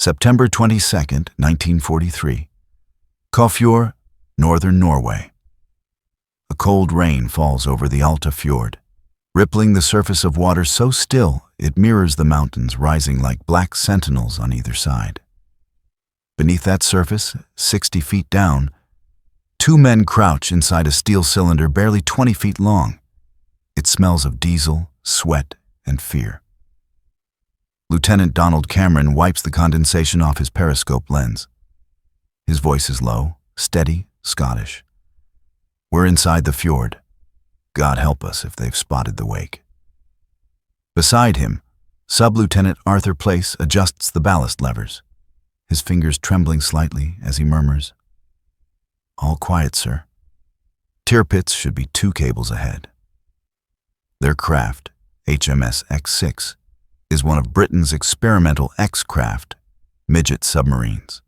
September 22nd, 1943. Fjord, northern Norway. A cold rain falls over the Alta fjord, rippling the surface of water so still it mirrors the mountains rising like black sentinels on either side. Beneath that surface, 60 feet down, two men crouch inside a steel cylinder barely 20 feet long. It smells of diesel, sweat, and fear. Lieutenant Donald Cameron wipes the condensation off his periscope lens. His voice is low, steady, Scottish. We're inside the fjord. God help us if they've spotted the wake. Beside him, Sub-Lieutenant Arthur Place adjusts the ballast levers, his fingers trembling slightly as he murmurs, "All quiet, sir. Tirpitz should be 2 cables ahead." Their craft, HMS X6, is one of Britain's experimental X-craft, midget submarines.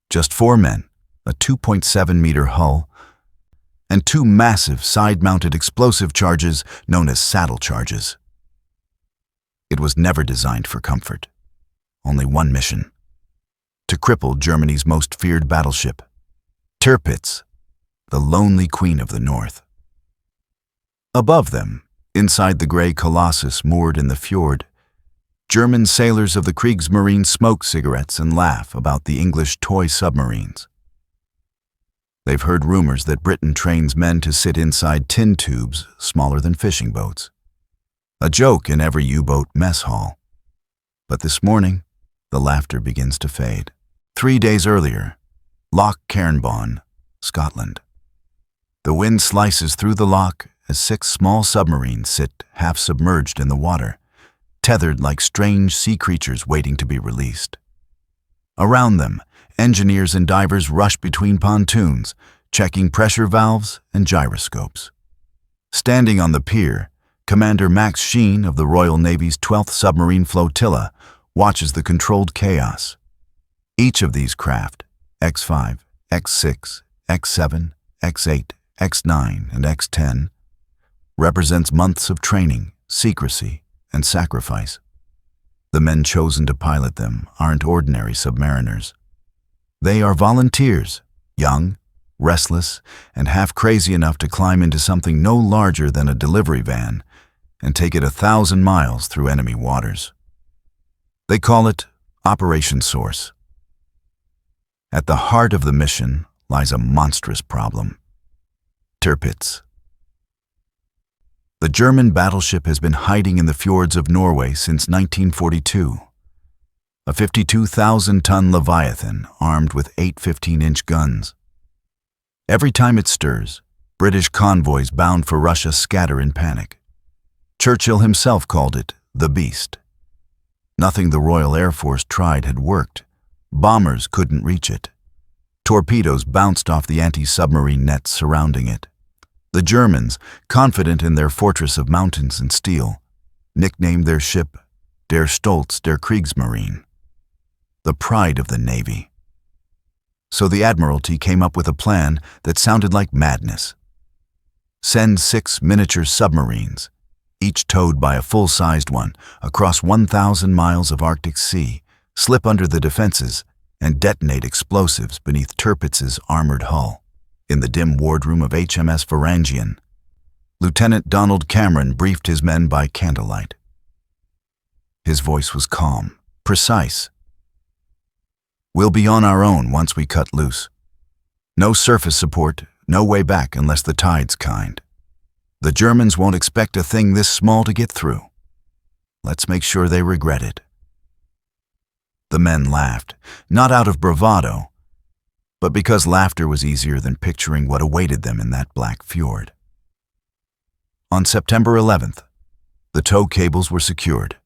Just 4 men, a 2.7-meter hull, and 2 massive side-mounted explosive charges known as saddle charges. It was never designed for comfort. Only one mission: to cripple Germany's most feared battleship, Tirpitz, the lonely queen of the north. Above them, inside the gray colossus moored in the fjord, German sailors of the Kriegsmarine smoke cigarettes and laugh about the English toy submarines. They've heard rumors that Britain trains men to sit inside tin tubes smaller than fishing boats. A joke in every U-boat mess hall. But this morning, the laughter begins to fade. 3 days earlier, Loch Cairnbawn, Scotland. The wind slices through the loch as 6 small submarines sit half submerged in the water, tethered like strange sea creatures waiting to be released. Around them, engineers and divers rush between pontoons, checking pressure valves and gyroscopes. Standing on the pier, Commander Max Sheen of the Royal Navy's 12th Submarine Flotilla watches the controlled chaos. Each of these craft, X5, X6, X7, X8, X9, and X10, represents months of training, secrecy, and sacrifice. The men chosen to pilot them aren't ordinary submariners. They are volunteers, young, restless, and half crazy enough to climb into something no larger than a delivery van and take it 1,000 miles through enemy waters. They call it Operation Source. At the heart of the mission lies a monstrous problem: Tirpitz. The German battleship has been hiding in the fjords of Norway since 1942. A 52,000-ton Leviathan armed with 8 15-inch guns. Every time it stirs, British convoys bound for Russia scatter in panic. Churchill himself called it the Beast. Nothing the Royal Air Force tried had worked. Bombers couldn't reach it. Torpedoes bounced off the anti-submarine nets surrounding it. The Germans, confident in their fortress of mountains and steel, nicknamed their ship Der Stolz der Kriegsmarine, the pride of the Navy. So the Admiralty came up with a plan that sounded like madness. Send 6 miniature submarines, each towed by a full-sized one, across 1,000 miles of Arctic Sea, slip under the defenses, and detonate explosives beneath Tirpitz's armored hull. In the dim wardroom of HMS Varangian, Lieutenant Donald Cameron briefed his men by candlelight. His voice was calm, precise. "We'll be on our own once we cut loose. No surface support, no way back unless the tide's kind. The Germans won't expect a thing this small to get through. Let's make sure they regret it." The men laughed, not out of bravado, but because laughter was easier than picturing what awaited them in that black fjord. On September 11th, the tow cables were secured.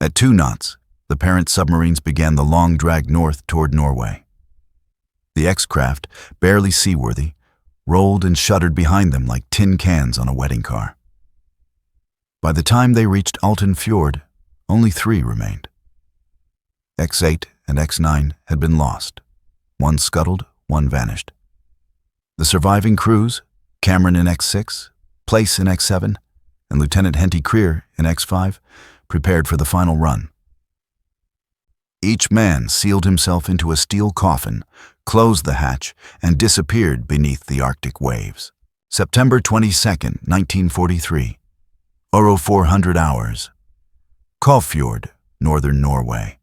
At 2 knots, the parent submarines began the long drag north toward Norway. The X-craft, barely seaworthy, rolled and shuddered behind them like tin cans on a wedding car. By the time they reached Alten Fjord, only 3 remained. X8 and X9 had been lost. One scuttled, one vanished. The surviving crews, Cameron in X6, Place in X7, and Lieutenant Henty Creer in X5, prepared for the final run. Each man sealed himself into a steel coffin, closed the hatch, and disappeared beneath the Arctic waves. September 22, 1943. 0400 hours. Fjord, northern Norway.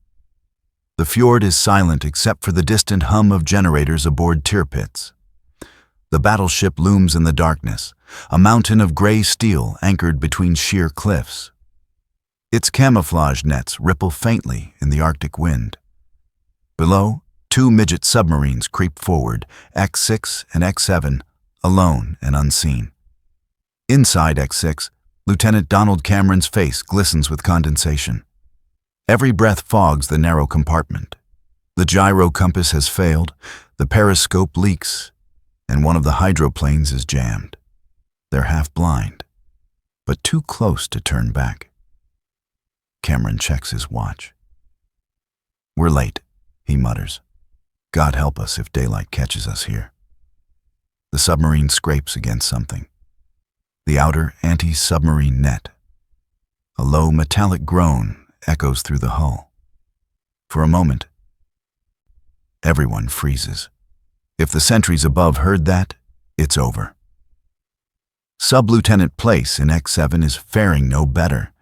The fjord is silent except for the distant hum of generators aboard Tirpitz. The battleship looms in the darkness, a mountain of gray steel anchored between sheer cliffs. Its camouflage nets ripple faintly in the Arctic wind. Below, two midget submarines creep forward, X6 and X7, alone and unseen. Inside X6, Lieutenant Donald Cameron's face glistens with condensation. Every breath fogs the narrow compartment. The gyro compass has failed, the periscope leaks, and one of the hydroplanes is jammed. They're half blind, but too close to turn back. Cameron checks his watch. "We're late," he mutters. "God help us if daylight catches us here." The submarine scrapes against something. The outer anti-submarine net. A low metallic groan echoes through the hull. For a moment, everyone freezes. If the sentries above heard that, it's over. Sub-Lieutenant Place in X7 is faring no better.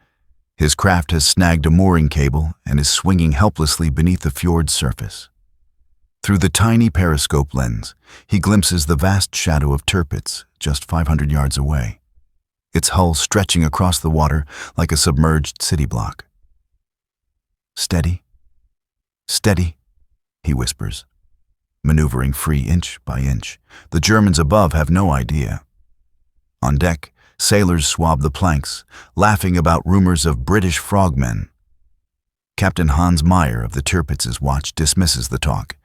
His craft has snagged a mooring cable and is swinging helplessly beneath the fjord's surface. Through the tiny periscope lens, he glimpses the vast shadow of Tirpitz just 500 yards away, its hull stretching across the water like a submerged city block. "Steady, steady," he whispers, maneuvering free inch by inch. The Germans above have no idea. On deck, sailors swab the planks, laughing about rumors of British frogmen. Captain Hans Meyer of the Tirpitz's watch dismisses the talk.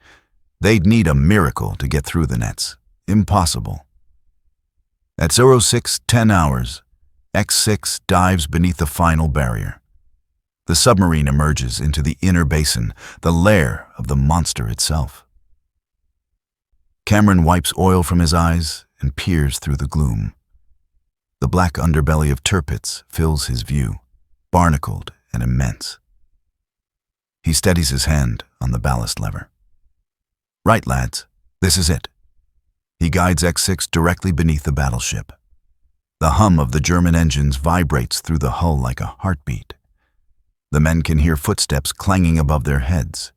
They'd need a miracle to get through the nets. Impossible. At 06:10 hours, X6 dives beneath the final barrier. The submarine emerges into the inner basin, the lair of the monster itself. Cameron wipes oil from his eyes and peers through the gloom. The black underbelly of Tirpitz fills his view, barnacled and immense. He steadies his hand on the ballast lever. "Right, lads, this is it." He guides X6 directly beneath the battleship. The hum of the German engines vibrates through the hull like a heartbeat. The men can hear footsteps clanging above their heads.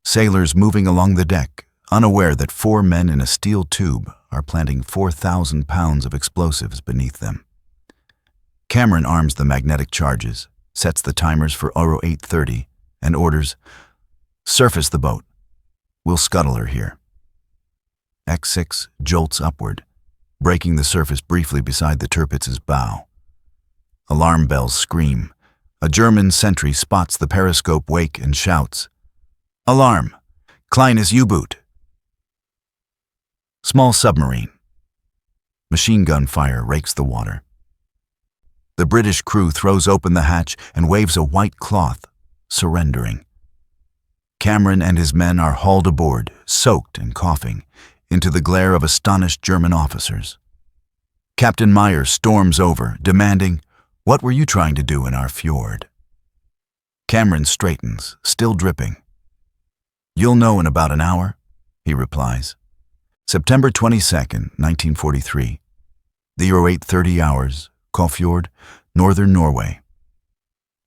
Sailors moving along the deck, unaware that 4 men in a steel tube are planting 4,000 pounds of explosives beneath them. Cameron arms the magnetic charges, sets the timers for 0830, and orders, "Surface the boat. We'll scuttle her here." X6 jolts upward, breaking the surface briefly beside the Tirpitz's bow. Alarm bells scream. A German sentry spots the periscope wake and shouts, "Alarm! Kleines U-boot!" Small submarine. Machine gun fire rakes the water. The British crew throws open the hatch and waves a white cloth, surrendering. Cameron and his men are hauled aboard, soaked and coughing, into the glare of astonished German officers. Captain Meyer storms over, demanding, "What were you trying to do in our fjord?" Cameron straightens, still dripping. "You'll know in about an hour," he replies. September 22, 1943. 0830 hours, Fjord, northern Norway.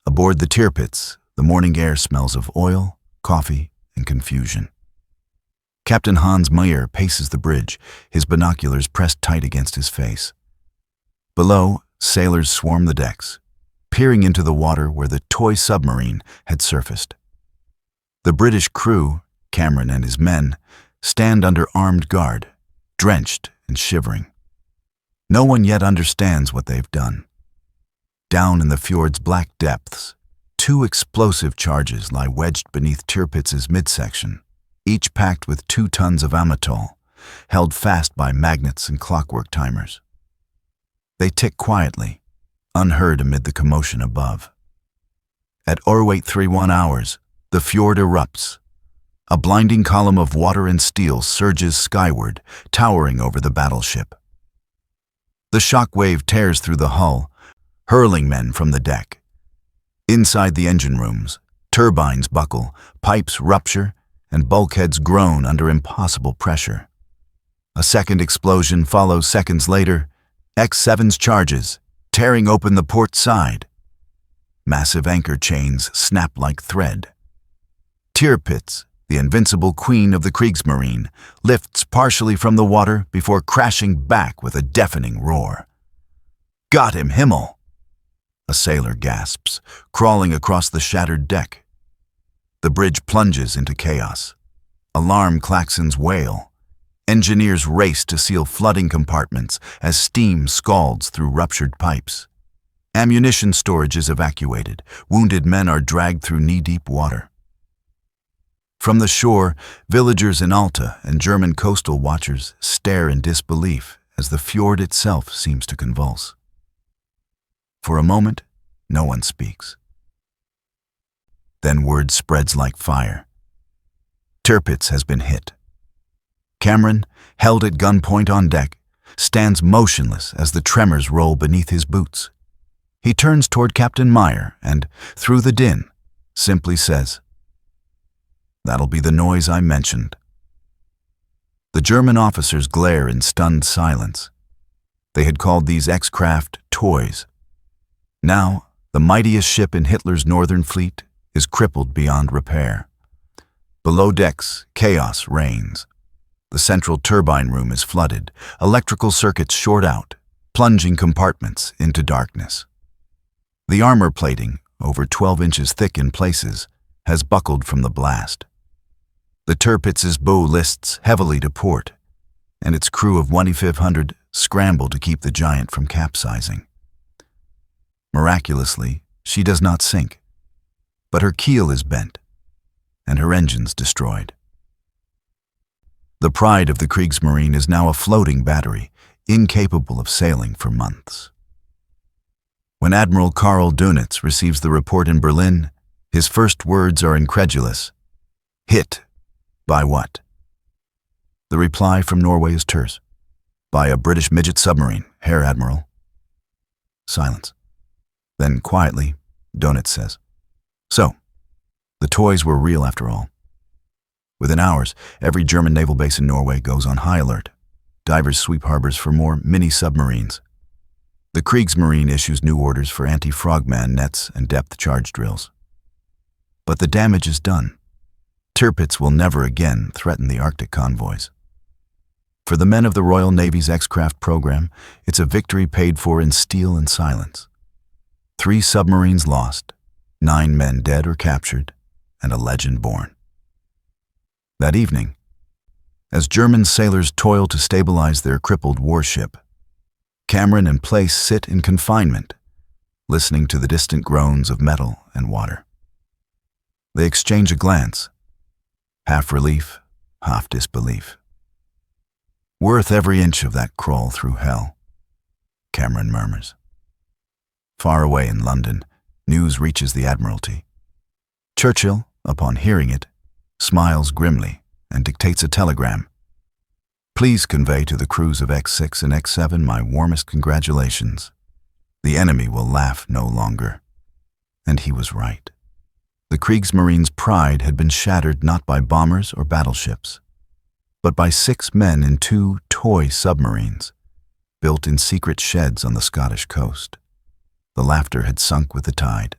Aboard the Tirpitz, the morning air smells of oil, coffee, and confusion. Captain Hans Meyer paces the bridge, his binoculars pressed tight against his face. Below, sailors swarm the decks, peering into the water where the toy submarine had surfaced. The British crew, Cameron and his men, stand under armed guard, drenched and shivering. No one yet understands what they've done. Down in the fjord's black depths, 2 explosive charges lie wedged beneath Tirpitz's midsection, each packed with 2 tons of amatol, held fast by magnets and clockwork timers. They tick quietly, unheard amid the commotion above. At 0831 hours, the fjord erupts. A blinding column of water and steel surges skyward, towering over the battleship. The shock wave tears through the hull, hurling men from the deck. Inside the engine rooms, Turbines buckle, pipes rupture, and bulkheads groan under impossible pressure. A second explosion follows seconds later. X7's charges, tearing open the port side. Massive anchor chains snap like thread. Tirpitz, the invincible queen of the Kriegsmarine, lifts partially from the water before crashing back with a deafening roar. "Got him, Himmel!" A sailor gasps, crawling across the shattered deck. The bridge plunges into chaos. Alarm klaxons wail. Engineers race to seal flooding compartments as steam scalds through ruptured pipes. Ammunition storage is evacuated. Wounded men are dragged through knee-deep water. From the shore, villagers in Alta and German coastal watchers stare in disbelief as the fjord itself seems to convulse. For a moment, no one speaks. Then word spreads like fire. Tirpitz has been hit. Cameron, held at gunpoint on deck, stands motionless as the tremors roll beneath his boots. He turns toward Captain Meyer and, through the din, simply says, "That'll be the noise I mentioned." The German officers glare in stunned silence. They had called these X-craft toys. Now, the mightiest ship in Hitler's northern fleet is crippled beyond repair. Below decks, chaos reigns. The central turbine room is flooded, electrical circuits short out, plunging compartments into darkness. The armor plating, over 12 inches thick in places, has buckled from the blast. The Tirpitz's bow lists heavily to port, and its crew of WWII scramble to keep the giant from capsizing. Miraculously, she does not sink, but her keel is bent, and her engines destroyed. The pride of the Kriegsmarine is now a floating battery, incapable of sailing for months. When Admiral Karl Dönitz receives the report in Berlin, his first words are incredulous. "Hit? By what?" The reply from Norway is terse. "By a British midget submarine, Herr Admiral." Silence. Then quietly, Dönitz says, "So, the toys were real after all." Within hours, every German naval base in Norway goes on high alert. Divers sweep harbors for more mini-submarines. The Kriegsmarine issues new orders for anti-frogman nets and depth charge drills. But the damage is done. Tirpitz will never again threaten the Arctic convoys. For the men of the Royal Navy's X-craft program, it's a victory paid for in steel and silence. 3 submarines lost, 9 men dead or captured, and a legend born. That evening, as German sailors toil to stabilize their crippled warship, Cameron and Place sit in confinement, listening to the distant groans of metal and water. They exchange a glance, half relief, half disbelief. "Worth every inch of that crawl through hell," Cameron murmurs. Far away in London, news reaches the Admiralty. Churchill, upon hearing it, smiles grimly and dictates a telegram. "Please convey to the crews of X6 and X7 my warmest congratulations. The enemy will laugh no longer." And he was right. The Kriegsmarine's pride had been shattered not by bombers or battleships, but by 6 men in 2 toy submarines, built in secret sheds on the Scottish coast. The laughter had sunk with the tide.